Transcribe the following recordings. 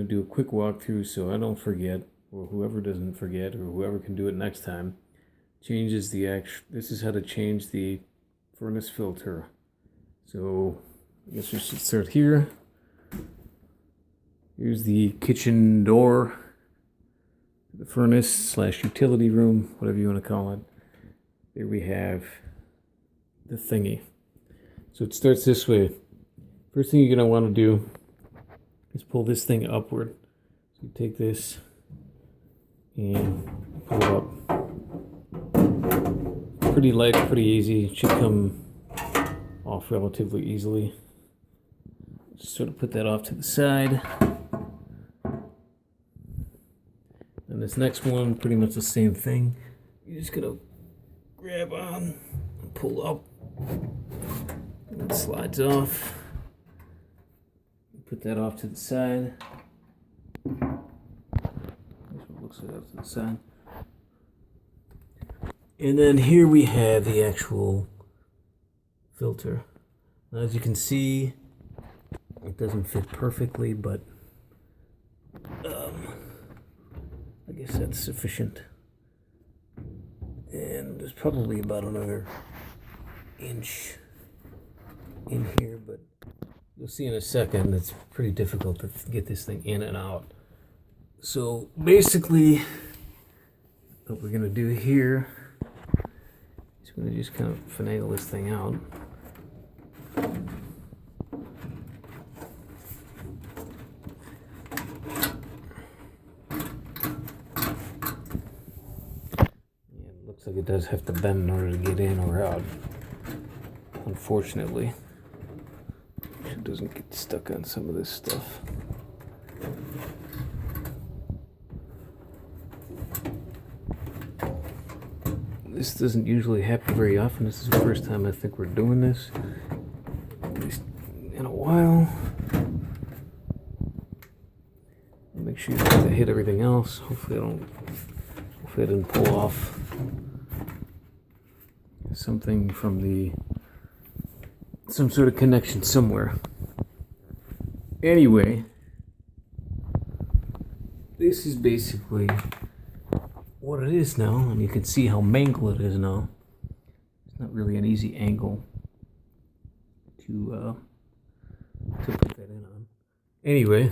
Do a quick walkthrough so I don't forget, or whoever doesn't forget, or whoever can do it next time. Changes the this is how to change the furnace filter. So I guess we should start here. Here's the kitchen door, the furnace / utility room, whatever you want to call it. There we have the thingy. So it starts this way. First thing you're going to want to do is pull this thing upward. So you take this and pull it up. Pretty light, pretty easy. It should come off relatively easily. Just sort of put that off to the side. And this next one, pretty much the same thing. You're just gonna grab on and pull up. And it slides off. Put that off to the side. That's what it looks like off to the side. And then here we have the actual filter. Now, as you can see, it doesn't fit perfectly, but I guess that's sufficient. And there's probably about another inch in here, but you'll see in a second it's pretty difficult to get this thing in and out. So basically, what we're gonna do here is we're gonna just kind of finagle this thing out. Looks like it does have to bend in order to get in or out, unfortunately. It doesn't get stuck on some of this stuff. This doesn't usually happen very often. This is the first time I think we're doing this, at least in a while. Make sure you have to hit everything else. Hopefully I didn't pull off something from some sort of connection somewhere. Anyway, this is basically what it is now, and you can see how mangled it is now. It's not really an easy angle to put that in on. Anyway,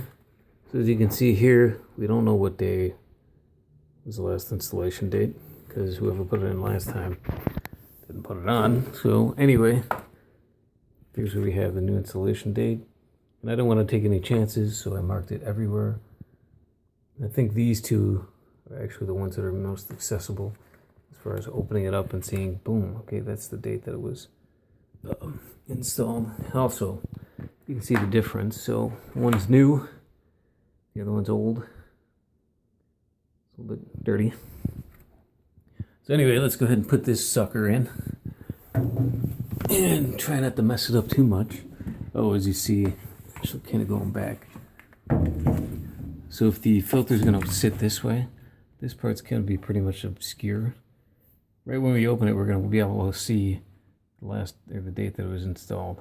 so as you can see here, we don't know what day was the last installation date, because whoever put it in last time didn't put it on. So anyway, here's where we have the new installation date. And I don't want to take any chances, so I marked it everywhere. I think these two are actually the ones that are most accessible as far as opening it up and seeing, boom, okay, that's the date that it was installed. Also, you can see the difference. So one's new, the other one's old. It's a little bit dirty. So anyway, let's go ahead and put this sucker in. And try not to mess it up too much. Oh, as you see, so kind of going back. So if the filter's going to sit this way, this part's going to be pretty much obscure. Right when we open it, we're going to be able to see the date that it was installed.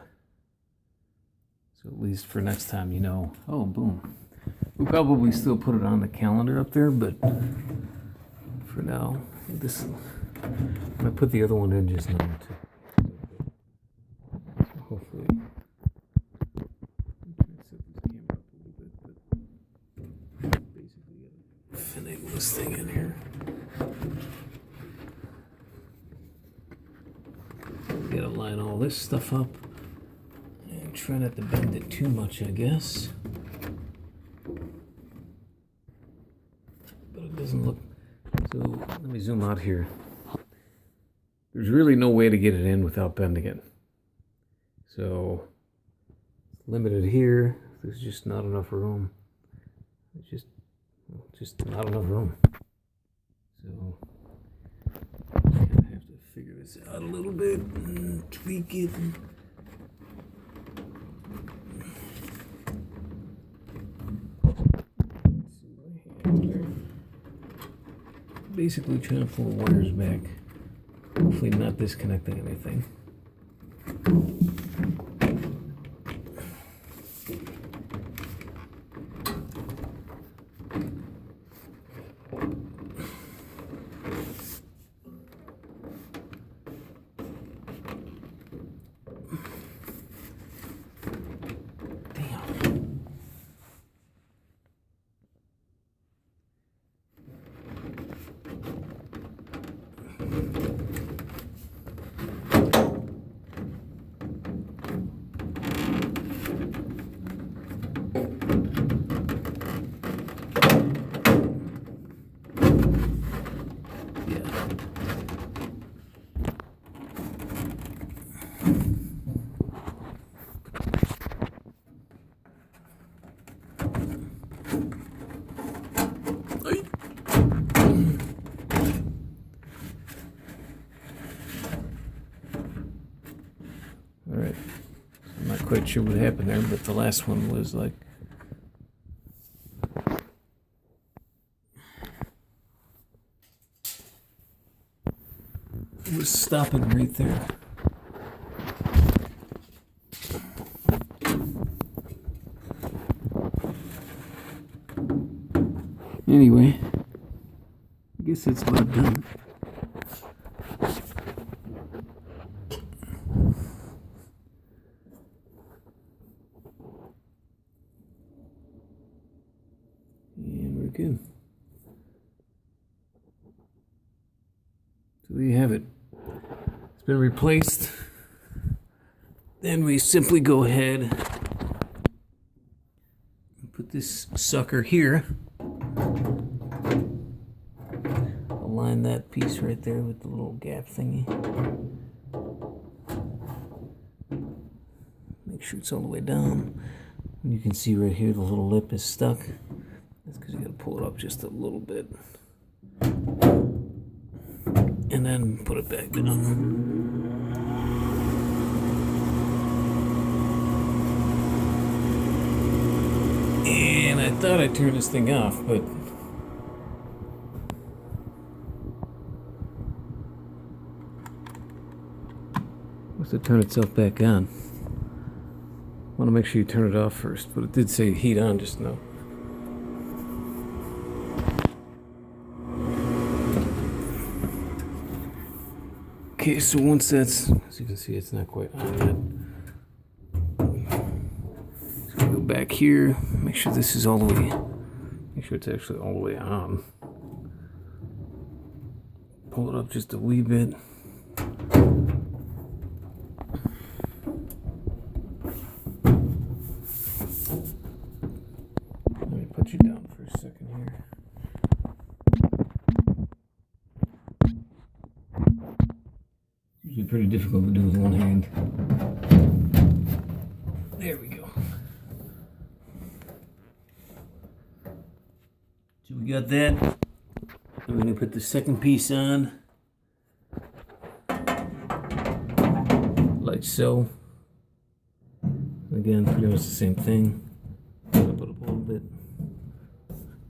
So at least for next time, you know. Oh, boom. We'll probably still put it on the calendar up there, but for now, I'm going to put the other one in just now too. Hopefully, basically finagle this thing in here. Gotta line all this stuff up and try not to bend it too much, I guess. But it doesn't look. So let me zoom out here. There's really no way to get it in without bending it. So, limited here. There's just not enough room. It's just not enough room. So, I'm gonna have to figure this out a little bit and tweak it. Basically trying to pull the wires back. Hopefully not disconnecting anything. quite sure what happened there, but the last one was like it was stopping right there. Anyway, I guess it's about done. And we're good. So there you have it. It's been replaced. Then we simply go ahead and put this sucker here. Align that piece right there with the little gap thingy. Make sure it's all the way down. And you can see right here the little lip is stuck. That's because you got to pull it up just a little bit. And then put it back down. And I thought I turned this thing off, but must have turned itself back on. Want to make sure you turn it off first, but it did say heat on just now. Okay, so once that's, as you can see, it's not quite on yet. So we go back here, make sure this is all the way, make sure it's actually all the way on. Pull it up just a wee bit. Let me put you down for a second here. Usually pretty difficult to do with one hand. There we go. So we got that. I'm going to put the second piece on. Like so. Again, pretty much the same thing. Put up a little bit.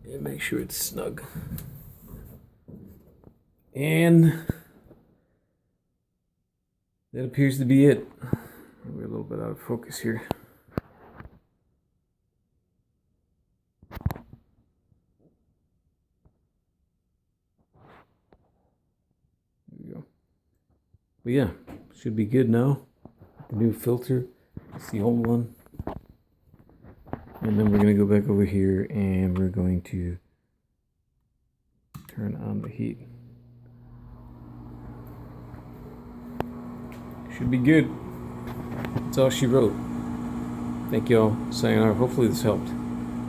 And make sure it's snug. And that appears to be it. We're a little bit out of focus here. There we go. But yeah, should be good now. The new filter. It's the old one. And then we're going to go back over here and we're going to turn on the heat. Should be good. That's all she wrote. Thank y'all. Sayonara. Hopefully this helped.